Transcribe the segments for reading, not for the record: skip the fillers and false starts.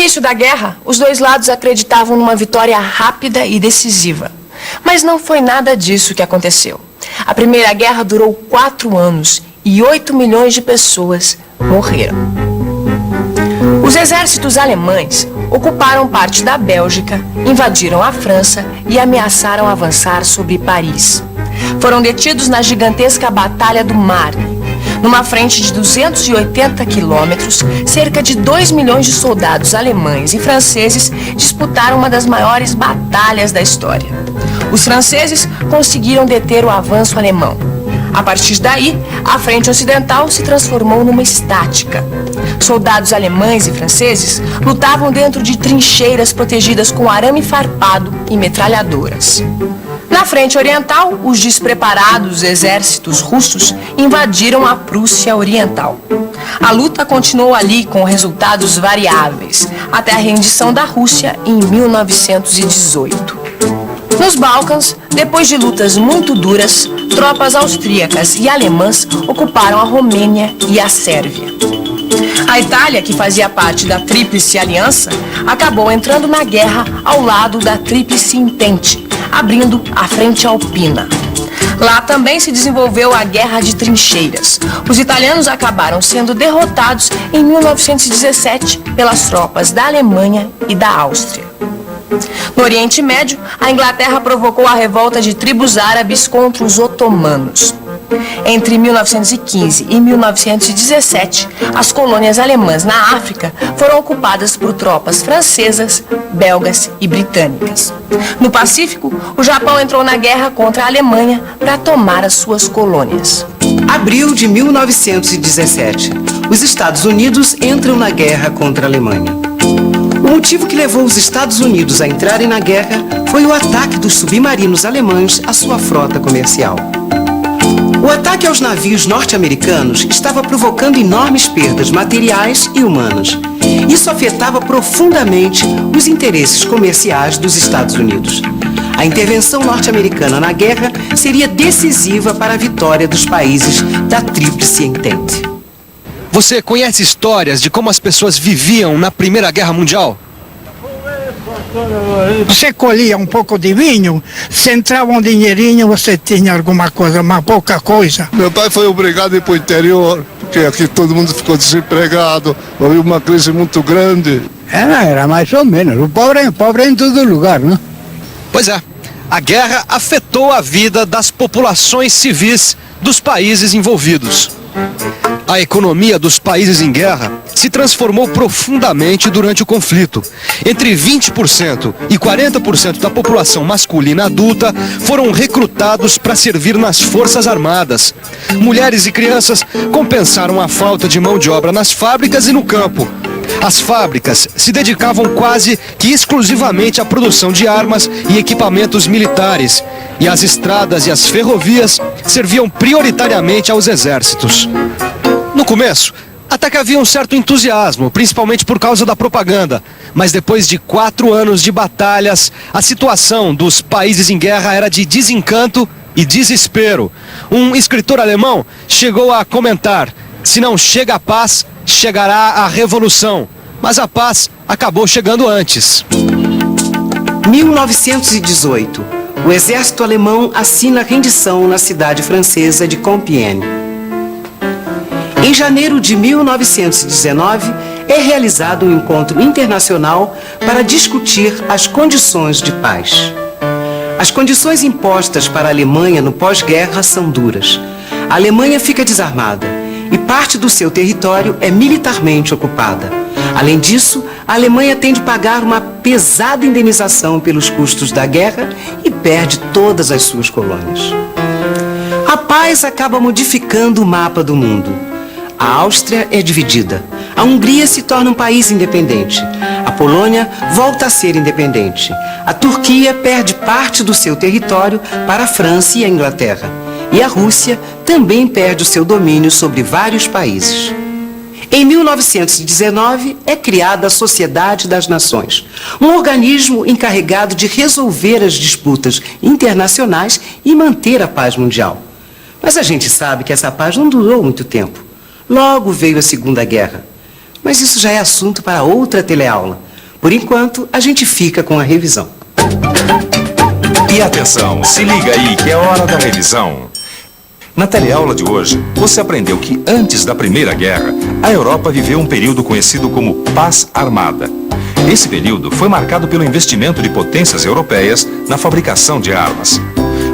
início da guerra, os dois lados acreditavam numa vitória rápida e decisiva. Mas não foi nada disso que aconteceu. A Primeira Guerra durou 4 anos e 8 milhões de pessoas morreram. Os exércitos alemães ocuparam parte da Bélgica, invadiram a França e ameaçaram avançar sobre Paris. Foram detidos na gigantesca Batalha do Marne. Numa frente de 280 quilômetros, cerca de 2 milhões de soldados alemães e franceses disputaram uma das maiores batalhas da história. Os franceses conseguiram deter o avanço alemão. A partir daí, a frente ocidental se transformou numa estática. Soldados alemães e franceses lutavam dentro de trincheiras protegidas com arame farpado e metralhadoras. Na frente oriental, os despreparados exércitos russos invadiram a Prússia Oriental. A luta continuou ali com resultados variáveis, até a rendição da Rússia em 1918. Nos Balcãs, depois de lutas muito duras, tropas austríacas e alemãs ocuparam a Romênia e a Sérvia. A Itália, que fazia parte da Tríplice Aliança, acabou entrando na guerra ao lado da Tríplice Entente, abrindo a Frente Alpina. Lá também se desenvolveu a Guerra de Trincheiras. Os italianos acabaram sendo derrotados em 1917 pelas tropas da Alemanha e da Áustria. No Oriente Médio, a Inglaterra provocou a revolta de tribos árabes contra os otomanos. Entre 1915 e 1917, as colônias alemãs na África foram ocupadas por tropas francesas, belgas e britânicas. No Pacífico, o Japão entrou na guerra contra a Alemanha para tomar as suas colônias. Abril de 1917. Os Estados Unidos entram na guerra contra a Alemanha. O motivo que levou os Estados Unidos a entrarem na guerra foi o ataque dos submarinos alemães à sua frota comercial. O ataque aos navios norte-americanos estava provocando enormes perdas materiais e humanas. Isso afetava profundamente os interesses comerciais dos Estados Unidos. A intervenção norte-americana na guerra seria decisiva para a vitória dos países da Tríplice Entente. Você conhece histórias de como as pessoas viviam na Primeira Guerra Mundial? Você colhia um pouco de vinho, se entrava um dinheirinho, você tinha alguma coisa, mas pouca coisa. Meu pai foi obrigado a ir para o interior, porque aqui todo mundo ficou desempregado, houve uma crise muito grande. Era mais ou menos, o pobre é em todo lugar, não? Pois é, a guerra afetou a vida das populações civis dos países envolvidos. A economia dos países em guerra se transformou profundamente durante o conflito. Entre 20% e 40% da população masculina adulta foram recrutados para servir nas Forças Armadas. Mulheres e crianças compensaram a falta de mão de obra nas fábricas e no campo. As fábricas se dedicavam quase que exclusivamente à produção de armas e equipamentos militares, e as estradas e as ferrovias serviam prioritariamente aos exércitos. No começo, até que havia um certo entusiasmo, principalmente por causa da propaganda, mas depois de 4 anos de batalhas, a situação dos países em guerra era de desencanto e desespero. Um escritor alemão chegou a comentar: se não chega a paz, chegará a revolução. Mas a paz acabou chegando antes. 1918. O exército alemão assina a rendição na cidade francesa de Compiègne. Em janeiro de 1919, é realizado um encontro internacional para discutir as condições de paz. As condições impostas para a Alemanha no pós-guerra são duras. A Alemanha fica desarmada e parte do seu território é militarmente ocupada. Além disso, a Alemanha tem de pagar uma pesada indenização pelos custos da guerra e perde todas as suas colônias. A paz acaba modificando o mapa do mundo. A Áustria é dividida. A Hungria se torna um país independente. A Polônia volta a ser independente. A Turquia perde parte do seu território para a França e a Inglaterra. E a Rússia também perde o seu domínio sobre vários países. Em 1919, é criada a Sociedade das Nações, um organismo encarregado de resolver as disputas internacionais e manter a paz mundial. Mas a gente sabe que essa paz não durou muito tempo. Logo veio a Segunda Guerra. Mas isso já é assunto para outra teleaula. Por enquanto, a gente fica com a revisão. E atenção, se liga aí que é hora da revisão. Na teleaula de hoje, você aprendeu que antes da Primeira Guerra, a Europa viveu um período conhecido como Paz Armada. Esse período foi marcado pelo investimento de potências europeias na fabricação de armas.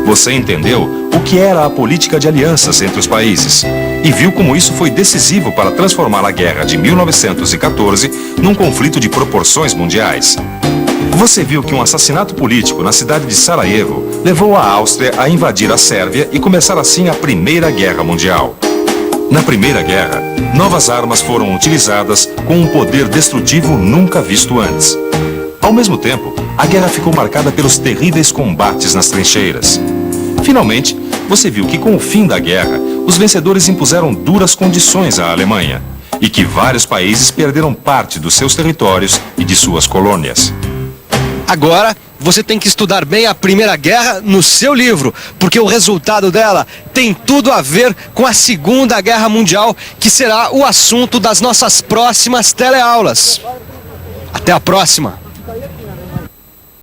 Você entendeu o que era a política de alianças entre os países e viu como isso foi decisivo para transformar a guerra de 1914 num conflito de proporções mundiais. Você viu que um assassinato político na cidade de Sarajevo levou a Áustria a invadir a Sérvia e começar assim a Primeira Guerra Mundial. Na Primeira Guerra, novas armas foram utilizadas com um poder destrutivo nunca visto antes. Ao mesmo tempo, a guerra ficou marcada pelos terríveis combates nas trincheiras. Finalmente, você viu que com o fim da guerra, os vencedores impuseram duras condições à Alemanha e que vários países perderam parte dos seus territórios e de suas colônias. Agora, você tem que estudar bem a Primeira Guerra no seu livro, porque o resultado dela tem tudo a ver com a Segunda Guerra Mundial, que será o assunto das nossas próximas teleaulas. Até a próxima!